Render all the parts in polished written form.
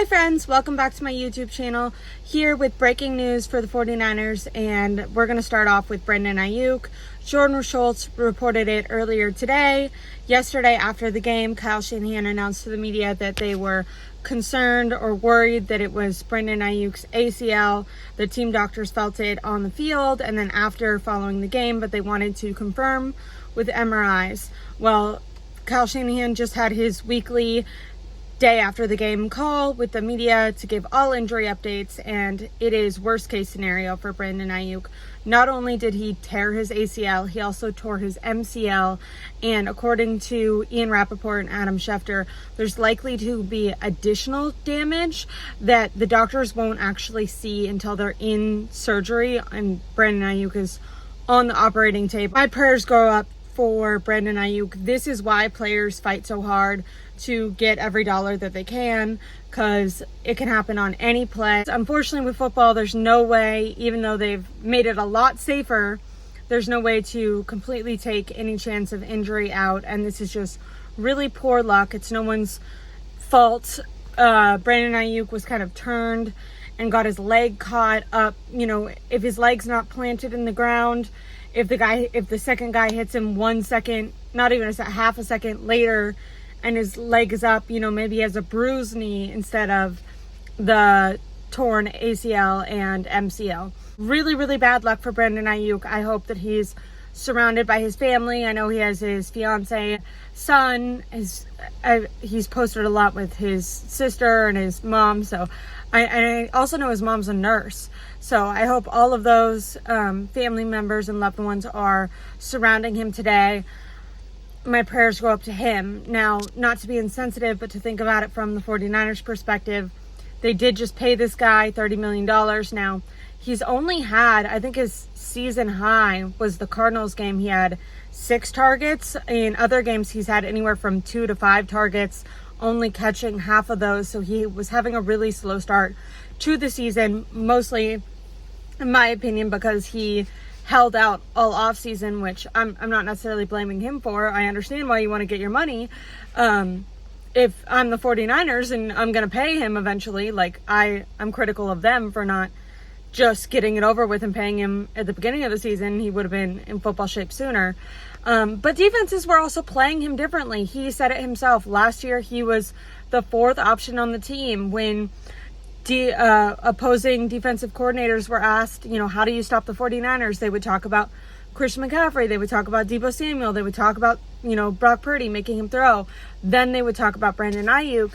Hi friends, welcome back to my YouTube channel, here with breaking news for the 49ers, and we're going to start off with Brandon Aiyuk. Jordan Schultz reported it earlier today. Yesterday after the game, Kyle Shanahan announced to the media that they were concerned or worried that it was Brandon Aiyuk's ACL. The team doctors felt it on the field and then after following the game, but they wanted to confirm with MRIs. Well, Kyle Shanahan just had his weekly day after the game call with the media to give all injury updates, and it is worst case scenario for Brandon Aiyuk. Not only did he tear his ACL, he also tore his MCL, and according to Ian Rappaport and Adam Schefter, there's likely to be additional damage that the doctors won't actually see until they're in surgery and Brandon Aiyuk is on the operating table. My prayers go up for Brandon Aiyuk. This is why players fight so hard to get every dollar that they can, because it can happen on any play. Unfortunately with football, there's no way, even though they've made it a lot safer, there's no way to completely take any chance of injury out, and this is just really poor luck. It's no one's fault. Brandon Aiyuk was kind of turned and got his leg caught up. You know, if his leg's not planted in the ground, if the second guy hits him 1 second, not even half a second later, and his leg is up, you know, maybe he has a bruised knee instead of the torn ACL and MCL. Really, really bad luck for Brandon Aiyuk. I hope that he's surrounded by his family. I know he has his fiance, son. He's posted a lot with his sister and his mom. So I also know his mom's a nurse. So I hope all of those family members and loved ones are surrounding him today. My prayers go up to him. Now, not to be insensitive, but to think about it from the 49ers perspective, they did just pay this guy $30 million. Now, he's only had, I think his season high was the Cardinals game. He had 6 targets. In other games, he's had anywhere from 2 to 5 targets, only catching half of those. So he was having a really slow start to the season, mostly, in my opinion, because he held out all off season, which I'm not necessarily blaming him for. I understand why you want to get your money. If I'm the 49ers and I'm going to pay him eventually, like I'm critical of them for not just getting it over with and paying him at the beginning of the season. He would have been in football shape sooner. But defenses were also playing him differently. He said it himself. Last year, he was the 4th option on the team when opposing defensive coordinators were asked, you know, how do you stop the 49ers? They would talk about Christian McCaffrey. They would talk about Deebo Samuel. They would talk about, you know, Brock Purdy, making him throw. Then they would talk about Brandon Aiyuk.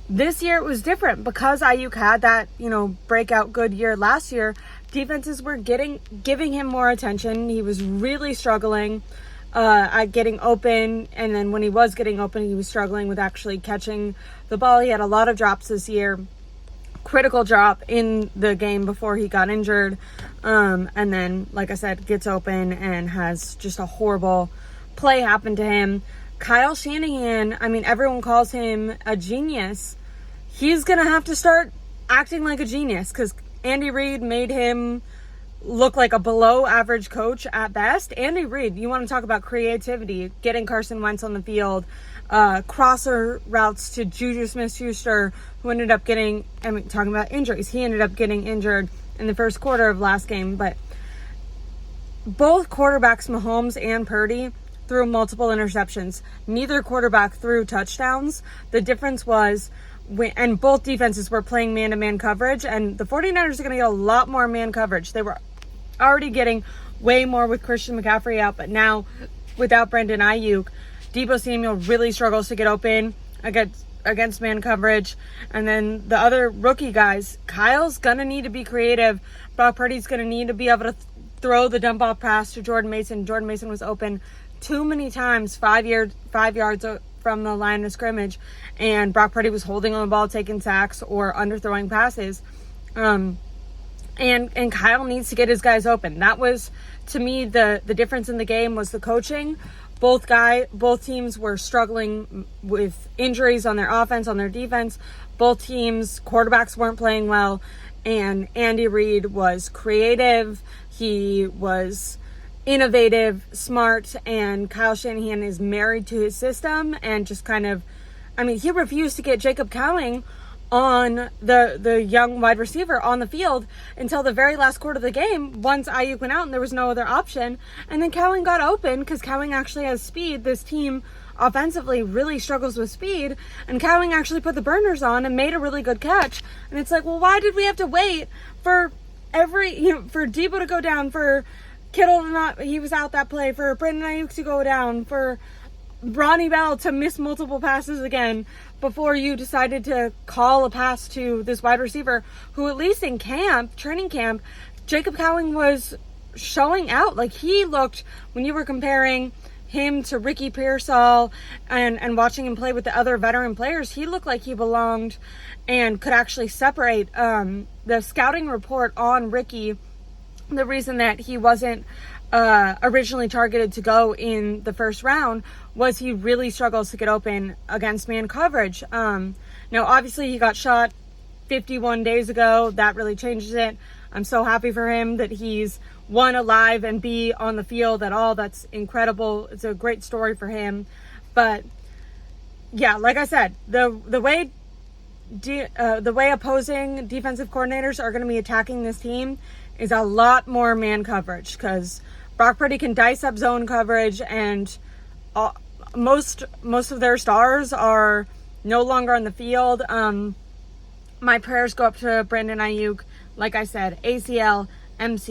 This year it was different because Aiyuk had that, you know, breakout good year last year. Defenses were giving him more attention. He was really struggling at getting open, and then when he was getting open, he was struggling with actually catching the ball. He had a lot of drops this year. Critical drop in the game before he got injured, and then, like I said, gets open and has just a horrible play happen to him. Kyle Shanahan, I mean, everyone calls him a genius. He's gonna have to start acting like a genius, because Andy Reid made him look like a below average coach at best. Andy Reid, you want to talk about creativity, getting Carson Wentz on the field, crosser routes to Juju Smith-Schuster, who ended up getting, talking about injuries, he ended up getting injured in the first quarter of last game. But both quarterbacks, Mahomes and Purdy, threw multiple interceptions. Neither quarterback threw touchdowns. The difference was, and both defenses were playing man-to-man coverage, and the 49ers are going to get a lot more man coverage. They were already getting way more with Christian McCaffrey out, but now without Brandon Aiyuk, Deebo Samuel really struggles to get open against man coverage. And then the other rookie guys, Kyle's going to need to be creative. Brock Purdy's going to need to be able to throw the dump off pass to Jordan Mason. Jordan Mason was open too many times, 5 yards from the line of scrimmage, and Brock Purdy was holding on the ball, taking sacks, or underthrowing passes. And Kyle needs to get his guys open. That was, to me, the difference in the game was the coaching. Both teams were struggling with injuries on their offense, on their defense. Both teams' quarterbacks weren't playing well, and Andy Reid was creative. He was innovative, smart, and Kyle Shanahan is married to his system and just kind of, I mean, he refused to get Jacob Cowing on the young wide receiver on the field until the very last quarter of the game, once Aiyuk went out and there was no other option. And then Cowing got open because Cowing actually has speed. This team offensively really struggles with speed, and Cowing actually put the burners on and made a really good catch. And it's like, well, why did we have to wait for for Debo to go down, for Kittle to not, he was out that play, for Brandon Aiyuk to go down, for Ronnie Bell to miss multiple passes again, before you decided to call a pass to this wide receiver who, at least in training camp, Jacob Cowing was showing out. Like, he looked, when you were comparing him to Ricky Pearsall and watching him play with the other veteran players, he looked like he belonged and could actually separate. The scouting report on Ricky, the reason that he wasn't originally targeted to go in the first round was he really struggles to get open against man coverage. Now, obviously, he got shot 51 days ago. That really changes it. I'm so happy for him that he's, one, alive, and B, on the field at all. That's incredible. It's a great story for him. But yeah, like I said, the way opposing defensive coordinators are going to be attacking this team is a lot more man coverage, because Brock Purdy can dice up zone coverage, and most of their stars are no longer on the field. My prayers go up to Brandon Aiyuk. Like I said, ACL, MCl.